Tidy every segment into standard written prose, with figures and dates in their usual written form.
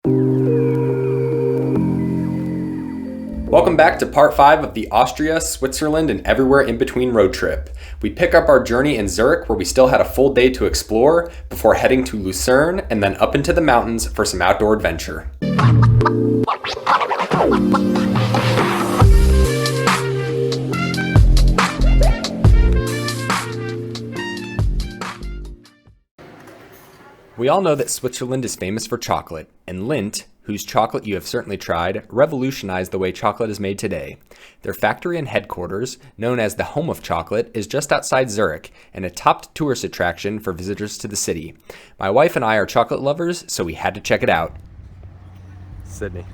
Welcome back to part 5 of the Austria, Switzerland, and everywhere in between road trip. We pick up our journey in Zurich, where we still had a full day to explore before heading to Lucerne and then up into the mountains for some outdoor adventure. We all know that Switzerland is famous for chocolate, and Lindt, whose chocolate you have certainly tried, revolutionized the way chocolate is made today. Their factory and headquarters, known as the Home of Chocolate, is just outside Zurich and a top tourist attraction for visitors to the city. My wife and I are chocolate lovers, so we had to check it out. Sydney,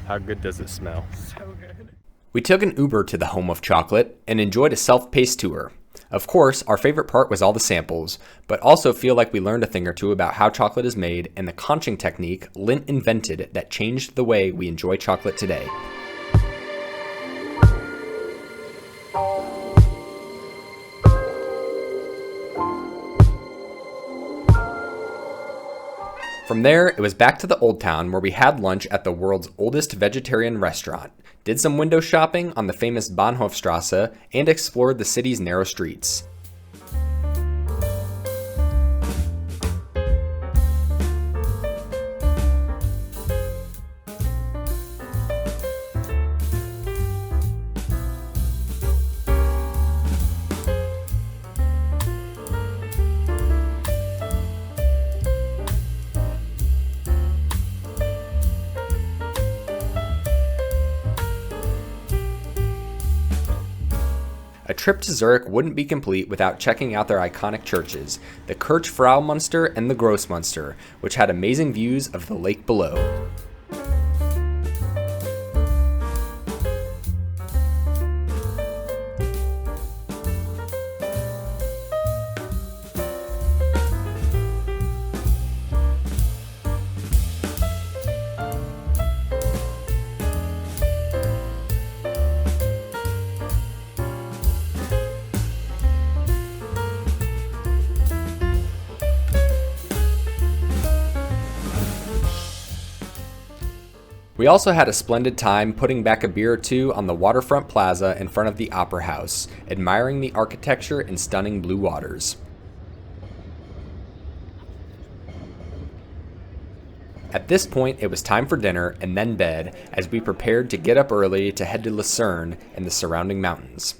how good does it smell? So good. We took an Uber to the Home of Chocolate and enjoyed a self-paced tour. Of course, our favorite part was all the samples, but also feel like we learned a thing or two about how chocolate is made and the conching technique Lindt invented that changed the way we enjoy chocolate today. From there, it was back to the Old Town, where we had lunch at the world's oldest vegetarian restaurant, did some window shopping on the famous Bahnhofstrasse, and explored the city's narrow streets. A trip to Zurich wouldn't be complete without checking out their iconic churches, the Kirchfraumünster and the Grossmünster, which had amazing views of the lake below. We also had a splendid time putting back a beer or two on the waterfront plaza in front of the Opera House, admiring the architecture and stunning blue waters. At this point, it was time for dinner and then bed, as we prepared to get up early to head to Lucerne and the surrounding mountains.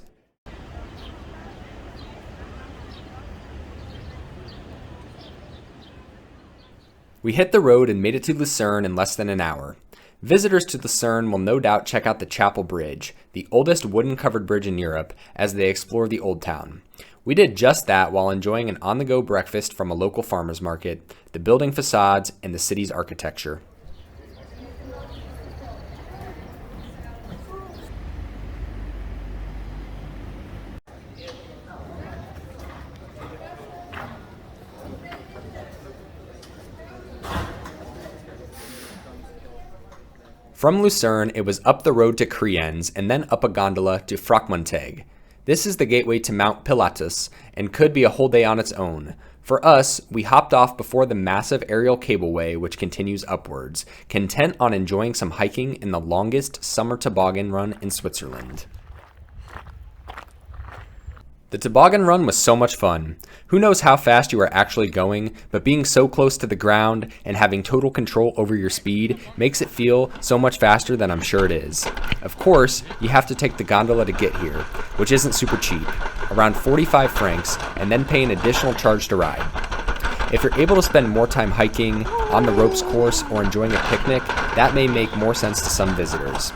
We hit the road and made it to Lucerne in less than an hour. Visitors to Lucerne will no doubt check out the Chapel Bridge, the oldest wooden-covered bridge in Europe, as they explore the Old Town. We did just that while enjoying an on-the-go breakfast from a local farmer's market, the building facades, and the city's architecture. From Lucerne, it was up the road to Kriens and then up a gondola to Frachmontag. This is the gateway to Mount Pilatus and could be a whole day on its own. For us, we hopped off before the massive aerial cableway which continues upwards, content on enjoying some hiking in the longest summer toboggan run in Switzerland. The toboggan run was so much fun. Who knows how fast you are actually going, but being so close to the ground and having total control over your speed makes it feel so much faster than I'm sure it is. Of course, you have to take the gondola to get here, which isn't super cheap, around 45 francs, and then pay an additional charge to ride. If you're able to spend more time hiking, on the ropes course, or enjoying a picnic, that may make more sense to some visitors.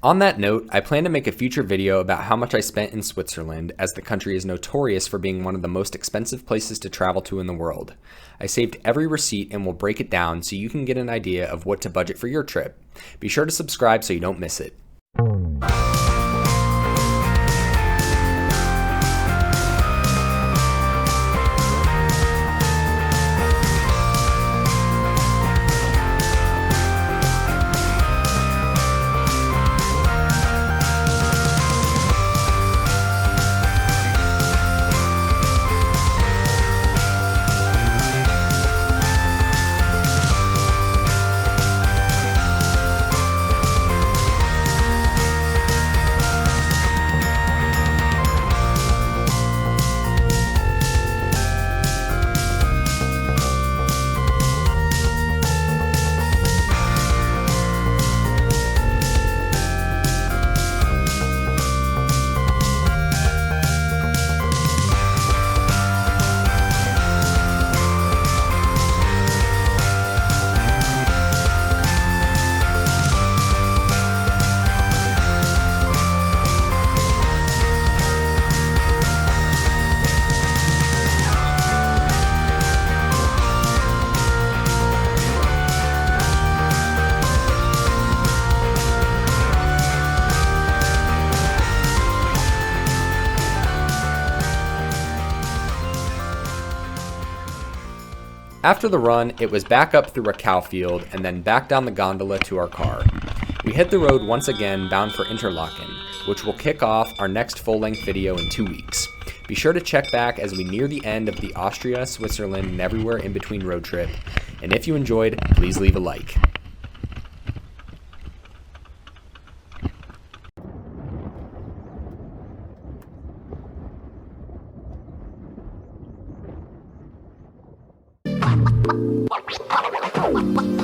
On that note, I plan to make a future video about how much I spent in Switzerland, as the country is notorious for being one of the most expensive places to travel to in the world. I saved every receipt and will break it down so you can get an idea of what to budget for your trip. Be sure to subscribe so you don't miss it. After the run, it was back up through a cow field and then back down the gondola to our car. We hit the road once again, bound for Interlaken, which will kick off our next full-length video in 2 weeks. Be sure to check back as we near the end of the Austria, Switzerland, and everywhere in between road trip. And if you enjoyed, please leave a like. What?